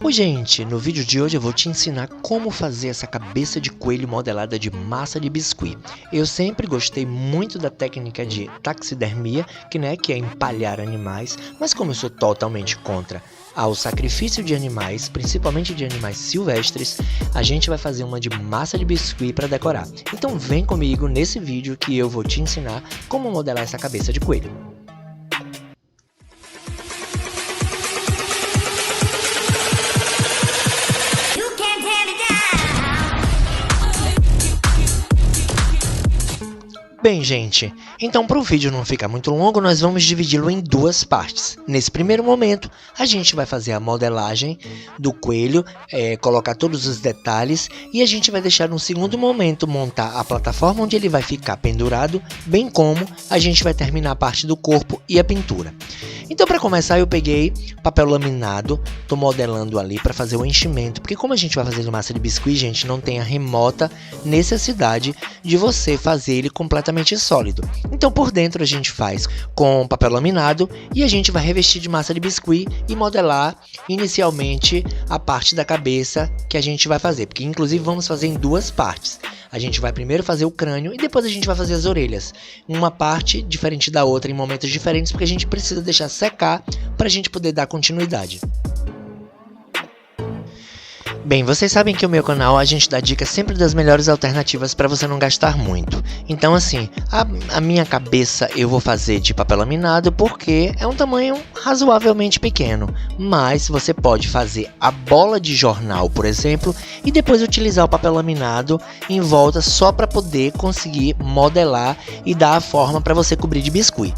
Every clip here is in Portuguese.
Oi gente, no vídeo de hoje eu vou te ensinar como fazer essa cabeça de coelho modelada de massa de biscuit. Eu sempre gostei muito da técnica de taxidermia, que é empalhar animais, mas como eu sou totalmente contra ao sacrifício de animais, principalmente de animais silvestres, a gente vai fazer uma de massa de biscuit para decorar. Então vem comigo nesse vídeo que eu vou te ensinar como modelar essa cabeça de coelho. Bem, gente, então para o vídeo não ficar muito longo, nós vamos dividi-lo em duas partes. Nesse primeiro momento, a gente vai fazer a modelagem do coelho, colocar todos os detalhes, e a gente vai deixar no segundo momento montar a plataforma onde ele vai ficar pendurado, bem como a gente vai terminar a parte do corpo e a pintura. Então, para começar, eu peguei papel laminado, tô modelando ali para fazer o enchimento, porque como a gente vai fazer de massa de biscuit, gente, não tem a remota necessidade de você fazer ele completamente sólido. Então, por dentro a gente faz com papel laminado e a gente vai revestir de massa de biscuit e modelar inicialmente a parte da cabeça que a gente vai fazer, porque inclusive vamos fazer em duas partes. A gente vai primeiro fazer o crânio e depois a gente vai fazer as orelhas. Uma parte diferente da outra em momentos diferentes, porque a gente precisa deixar secar para a gente poder dar continuidade. Bem, vocês sabem que o meu canal a gente dá dicas sempre das melhores alternativas para você não gastar muito. Então assim, a minha cabeça eu vou fazer de papel laminado porque é um tamanho razoavelmente pequeno. Mas você pode fazer a bola de jornal, por exemplo, e depois utilizar o papel laminado em volta só para poder conseguir modelar e dar a forma para você cobrir de biscuit.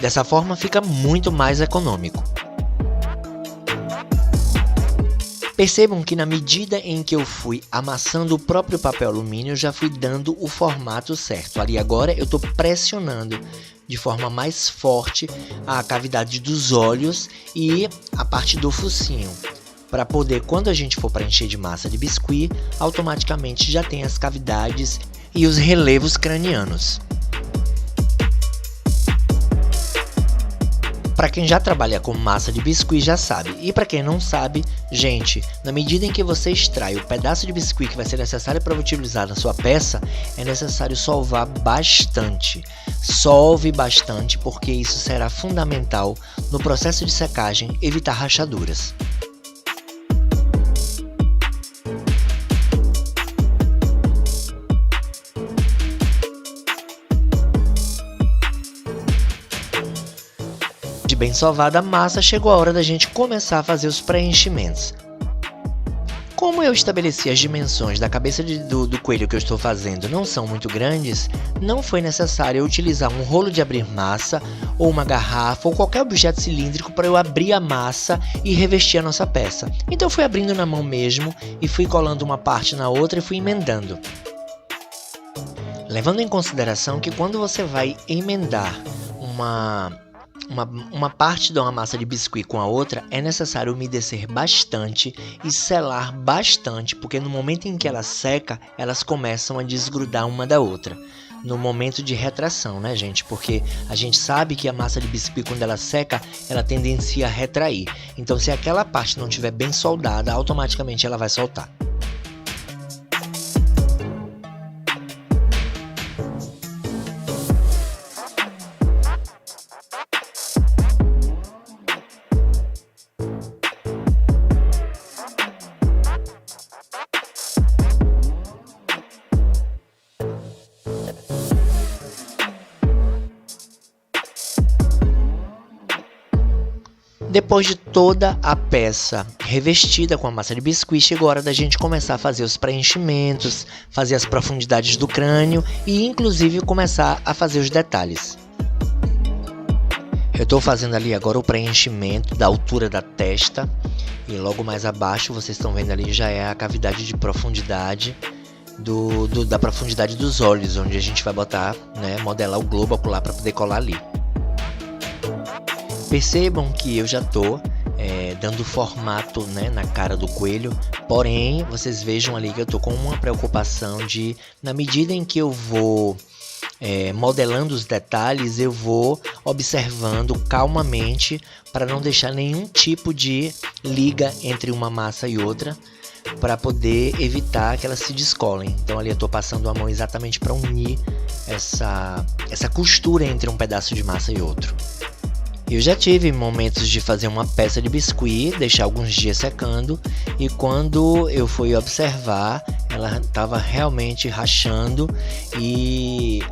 Dessa forma fica muito mais econômico. Percebam que na medida em que eu fui amassando o próprio papel alumínio, eu já fui dando o formato certo. Ali agora eu estou pressionando de forma mais forte a cavidade dos olhos e a parte do focinho, para poder, quando a gente for preencher de massa de biscuit, automaticamente já tem as cavidades e os relevos cranianos. Para quem já trabalha com massa de biscuit já sabe, e para quem não sabe, gente, na medida em que você extrai o pedaço de biscuit que vai ser necessário para utilizar na sua peça, é necessário solvar bastante. Solve bastante porque isso será fundamental no processo de secagem evitar rachaduras. De bem sovada a massa, chegou a hora da gente começar a fazer os preenchimentos. Como eu estabeleci as dimensões da cabeça do coelho que eu estou fazendo não são muito grandes, não foi necessário eu utilizar um rolo de abrir massa, ou uma garrafa, ou qualquer objeto cilíndrico para eu abrir a massa e revestir a nossa peça. Então eu fui abrindo na mão mesmo, e fui colando uma parte na outra e fui emendando. Levando em consideração que quando você vai emendar uma parte de uma massa de biscuit com a outra, é necessário umedecer bastante e selar bastante, porque no momento em que ela seca, elas começam a desgrudar uma da outra. No momento de retração, né, gente? Porque a gente sabe que a massa de biscuit, quando ela seca, ela tendencia a retrair. Então, se aquela parte não estiver bem soldada, automaticamente ela vai soltar. Depois de toda a peça revestida com a massa de biscuit, chegou a hora da gente começar a fazer os preenchimentos, fazer as profundidades do crânio e inclusive começar a fazer os detalhes. Eu estou fazendo ali agora o preenchimento da altura da testa e logo mais abaixo, vocês estão vendo ali, já é a cavidade de profundidade da profundidade dos olhos, onde a gente vai botar, modelar o globo ocular para poder colar ali. Percebam que eu já estou dando formato na cara do coelho, porém vocês vejam ali que eu estou com uma preocupação de, na medida em que eu vou modelando os detalhes, eu vou observando calmamente para não deixar nenhum tipo de liga entre uma massa e outra, para poder evitar que elas se descolem. Então ali eu estou passando a mão exatamente para unir essa costura entre um pedaço de massa e outro. Eu já tive momentos de fazer uma peça de biscuit, deixar alguns dias secando, e quando eu fui observar, ela estava realmente rachando e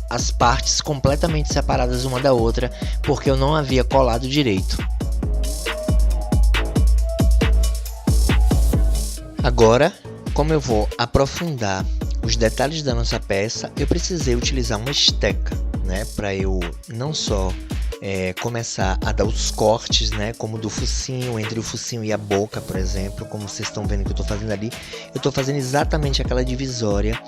as partes completamente separadas uma da outra, porque eu não havia colado direito. Agora, como eu vou aprofundar os detalhes da nossa peça, eu precisei utilizar uma esteca, né, para eu não só começar a dar os cortes, né, como do focinho, entre o focinho e a boca, por exemplo, como vocês estão vendo que eu estou fazendo ali. Eu estou fazendo exatamente aquela divisória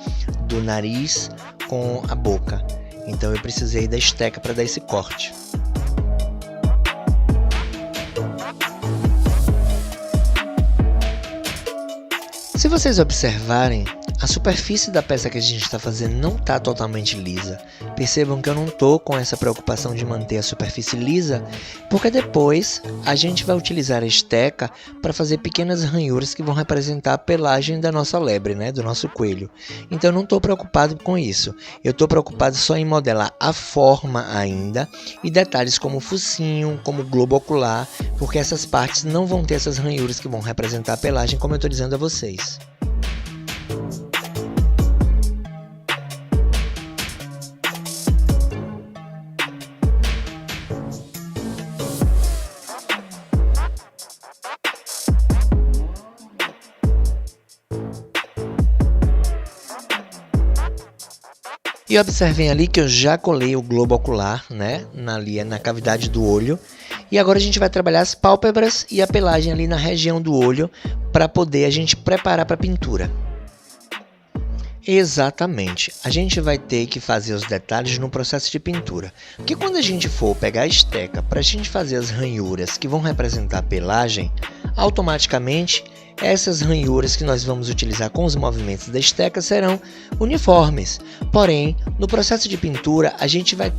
do nariz com a boca, então eu precisei da esteca para dar esse corte. Se vocês observarem, a superfície da peça que a gente está fazendo não está totalmente lisa. Percebam que eu não estou com essa preocupação de manter a superfície lisa, porque depois a gente vai utilizar a esteca para fazer pequenas ranhuras que vão representar a pelagem da nossa lebre, né, do nosso coelho. Então eu não estou preocupado com isso. Eu estou preocupado só em modelar a forma ainda e detalhes como o focinho, como o globo ocular, porque essas partes não vão ter essas ranhuras que vão representar a pelagem, como eu estou dizendo a vocês. E observem ali que eu já colei o globo ocular, né, na cavidade do olho. E agora a gente vai trabalhar as pálpebras e a pelagem ali na região do olho para poder a gente preparar para a pintura. Exatamente, a gente vai ter que fazer os detalhes no processo de pintura. Porque quando a gente for pegar a esteca para a gente fazer as ranhuras que vão representar a pelagem, automaticamente essas ranhuras que nós vamos utilizar com os movimentos da esteca serão uniformes. Porém, no processo de pintura, a gente vai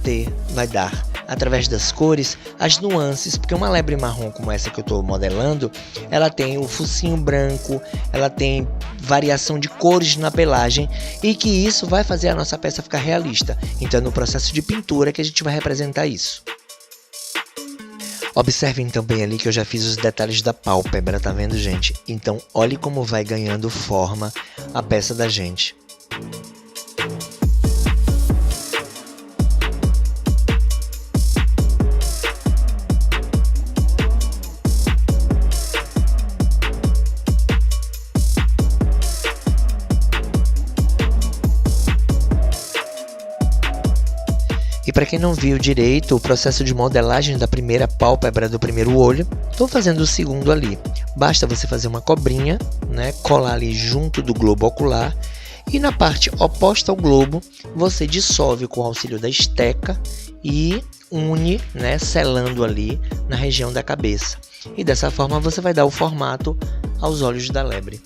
dar, através das cores, as nuances, porque uma lebre marrom como essa que eu estou modelando, ela tem o focinho branco, ela tem variação de cores na pelagem, e que isso vai fazer a nossa peça ficar realista. Então é no processo de pintura que a gente vai representar isso. Observem também ali que eu já fiz os detalhes da pálpebra, tá vendo, gente? Então olhe como vai ganhando forma a peça da gente. E para quem não viu direito o processo de modelagem da primeira pálpebra do primeiro olho, estou fazendo o segundo ali. Basta você fazer uma cobrinha, né, colar ali junto do globo ocular, e na parte oposta ao globo você dissolve com o auxílio da esteca e une, né, selando ali na região da cabeça. E dessa forma você vai dar o formato aos olhos da lebre.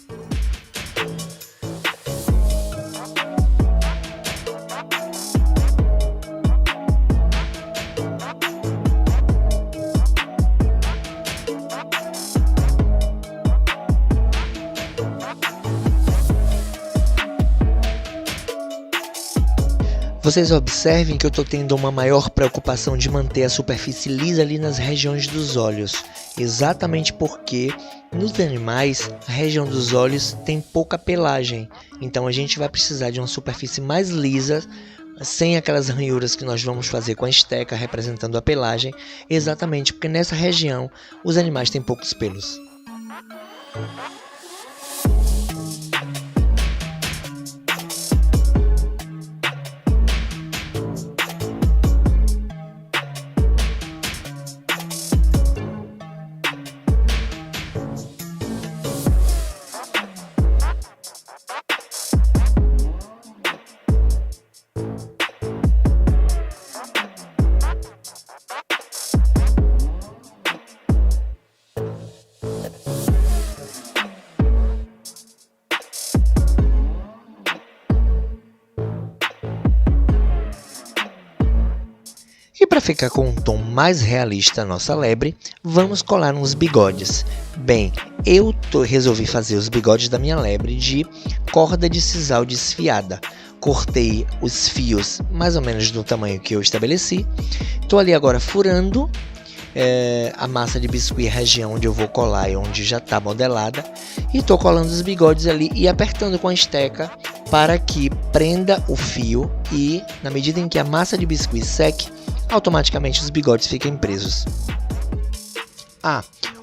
Vocês observem que eu estou tendo uma maior preocupação de manter a superfície lisa ali nas regiões dos olhos, exatamente porque nos animais a região dos olhos tem pouca pelagem, então a gente vai precisar de uma superfície mais lisa, sem aquelas ranhuras que nós vamos fazer com a esteca representando a pelagem, exatamente porque nessa região os animais têm poucos pelos. ficar com um tom mais realista a nossa lebre, vamos colar uns bigodes. Bem, resolvi fazer os bigodes da minha lebre de corda de sisal desfiada. Cortei os fios mais ou menos do tamanho que eu estabeleci. Estou ali agora furando a massa de biscuit, a região onde eu vou colar e onde já está modelada. E estou colando os bigodes ali e apertando com a esteca para que prenda o fio e, na medida em que a massa de biscuit seque, automaticamente os bigodes fiquem presos.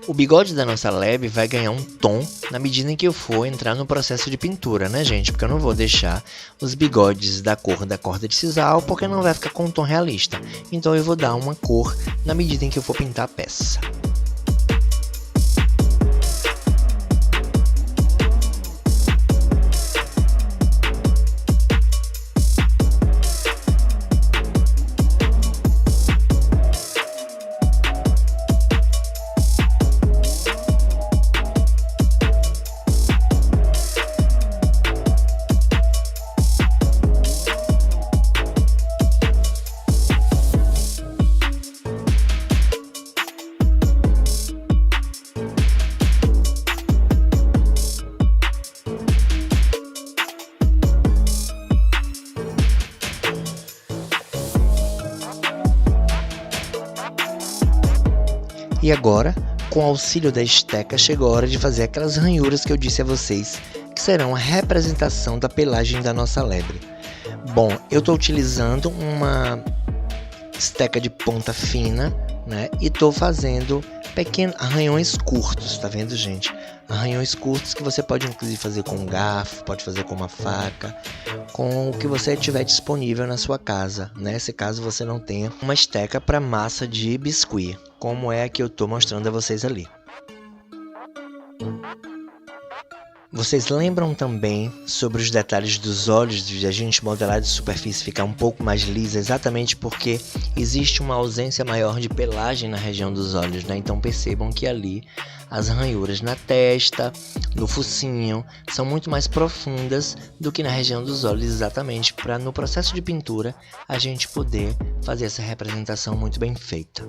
O bigode da nossa lebre vai ganhar um tom na medida em que eu for entrar no processo de pintura, né, gente? Porque eu não vou deixar os bigodes da cor da corda de sisal, porque não vai ficar com um tom realista. Então eu vou dar uma cor na medida em que eu for pintar a peça. E agora, com o auxílio da esteca, chegou a hora de fazer aquelas ranhuras que eu disse a vocês, que serão a representação da pelagem da nossa lebre. Bom, eu estou utilizando uma esteca de ponta fina, né? E estou fazendo pequenos arranhões curtos, tá vendo, gente? Arranhões curtos que você pode inclusive fazer com um garfo, pode fazer com uma faca, com o que você tiver disponível na sua casa, né? Se caso você não tenha uma esteca para massa de biscuit, como é a que eu estou mostrando a vocês ali. Vocês lembram também sobre os detalhes dos olhos, de a gente modelar de superfície ficar um pouco mais lisa, exatamente porque existe uma ausência maior de pelagem na região dos olhos, né? Então percebam que ali as ranhuras na testa, no focinho, são muito mais profundas do que na região dos olhos, exatamente para no processo de pintura a gente poder fazer essa representação muito bem feita.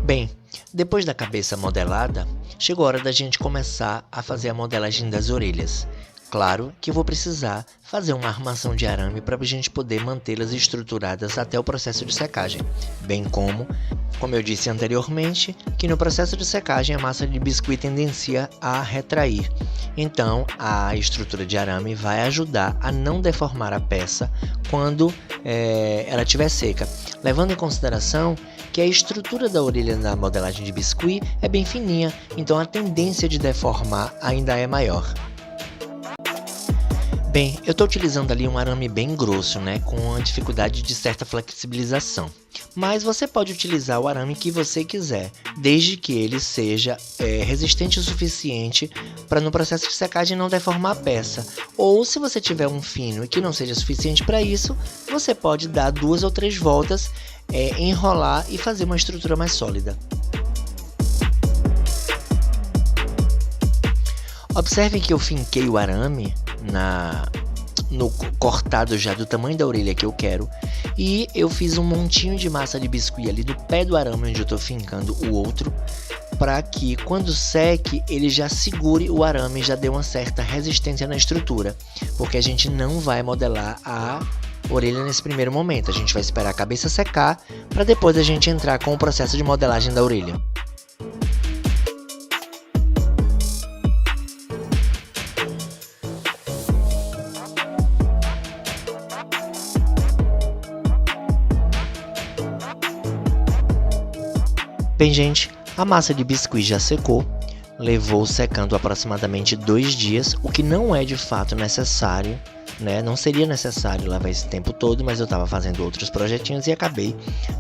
Bem, depois da cabeça modelada, chegou a hora da gente começar a fazer a modelagem das orelhas. Claro que eu vou precisar fazer uma armação de arame para a gente poder mantê-las estruturadas até o processo de secagem, bem como eu disse anteriormente, que no processo de secagem a massa de biscuit tendencia a retrair. Então, a estrutura de arame vai ajudar a não deformar a peça quando ela estiver seca, levando em consideração que a estrutura da orelha na modelagem de biscuit é bem fininha, então a tendência de deformar ainda é maior. Bem, eu estou utilizando ali um arame bem grosso, né, com a dificuldade de certa flexibilização. Mas você pode utilizar o arame que você quiser, desde que ele seja resistente o suficiente para no processo de secagem não deformar a peça. Ou se você tiver um fino e que não seja suficiente para isso, você pode dar 2 ou 3 voltas, enrolar e fazer uma estrutura mais sólida. Observem que eu finquei o arame no cortado já do tamanho da orelha que eu quero, e eu fiz um montinho de massa de biscuit ali do pé do arame onde eu estou fincando o outro, para que quando seque ele já segure o arame e já dê uma certa resistência na estrutura, porque a gente não vai modelar a orelha nesse primeiro momento, a gente vai esperar a cabeça secar para depois a gente entrar com o processo de modelagem da orelha. Bem, gente, a massa de biscuit já secou, levou secando aproximadamente 2 dias, o que não é de fato necessário, né? Não seria necessário levar esse tempo todo, mas eu estava fazendo outros projetinhos e acabei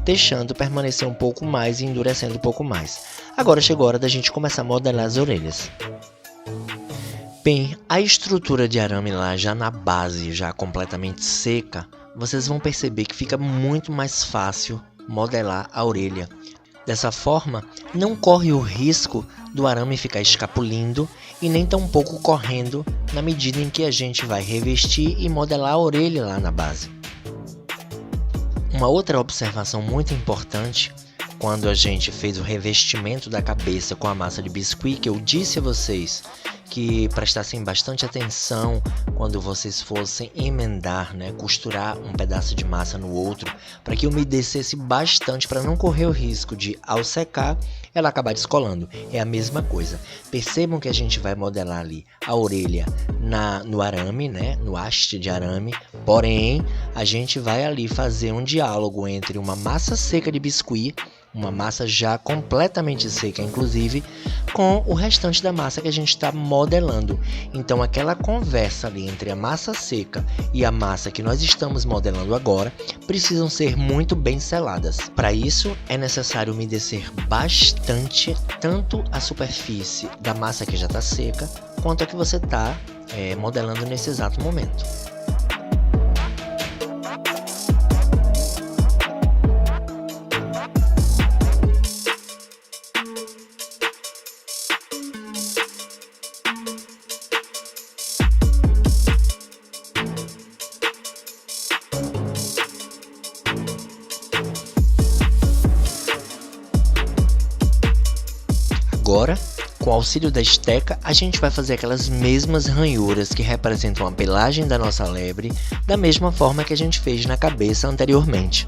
deixando permanecer um pouco mais e endurecendo um pouco mais. Agora chegou a hora da gente começar a modelar as orelhas. Bem, a estrutura de arame lá já na base, já completamente seca, vocês vão perceber que fica muito mais fácil modelar a orelha. Dessa forma, não corre o risco do arame ficar escapulindo e nem tampouco correndo na medida em que a gente vai revestir e modelar a orelha lá na base. Uma outra observação muito importante, quando a gente fez o revestimento da cabeça com a massa de biscuit, que eu disse a vocês que prestassem bastante atenção quando vocês fossem emendar, costurar um pedaço de massa no outro, para que umedecesse bastante, para não correr o risco de, ao secar, ela acabar descolando. É a mesma coisa. Percebam que a gente vai modelar ali a orelha no arame, no haste de arame, porém, a gente vai ali fazer um diálogo entre uma massa seca de biscuit, uma massa já completamente seca, inclusive, com o restante da massa que a gente está modelando. Então, aquela conversa ali entre a massa seca e a massa que nós estamos modelando agora precisam ser muito bem seladas. Para isso, é necessário umedecer bastante tanto a superfície da massa que já está seca, quanto a que você está modelando nesse exato momento. Agora, com o auxílio da esteca, a gente vai fazer aquelas mesmas ranhuras que representam a pelagem da nossa lebre, da mesma forma que a gente fez na cabeça anteriormente.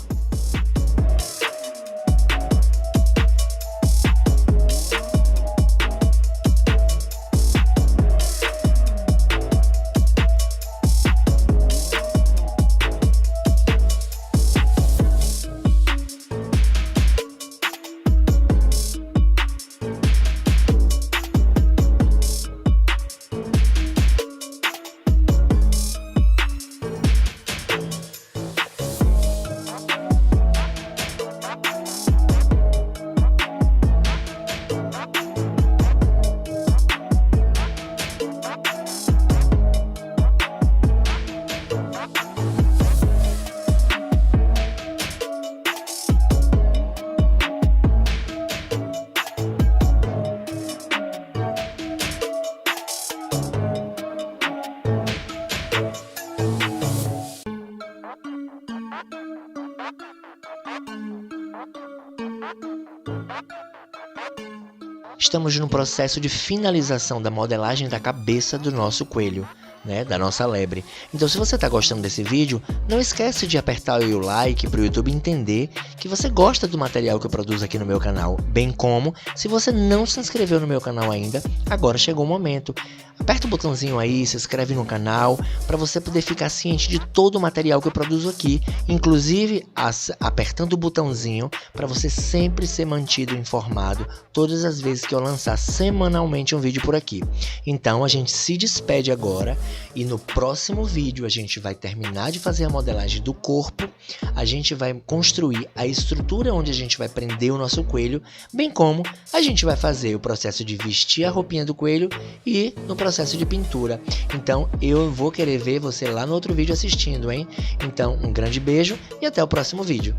Estamos no processo de finalização da modelagem da cabeça do nosso coelho, da nossa lebre. Então, se você está gostando desse vídeo, não esquece de apertar o like para o YouTube entender que você gosta do material que eu produzo aqui no meu canal, bem como, se você não se inscreveu no meu canal ainda, agora chegou o momento. Aperta o botãozinho aí, se inscreve no canal, para você poder ficar ciente de todo o material que eu produzo aqui, inclusive apertando o botãozinho para você sempre ser mantido informado todas as vezes que eu lançar semanalmente um vídeo por aqui. Então a gente se despede agora e no próximo vídeo a gente vai terminar de fazer a modelagem do corpo, a gente vai construir a estrutura onde a gente vai prender o nosso coelho, bem como a gente vai fazer o processo de vestir a roupinha do coelho e no processo de pintura. Então eu vou querer ver você lá no outro vídeo assistindo, hein? Então um grande beijo e até o próximo vídeo.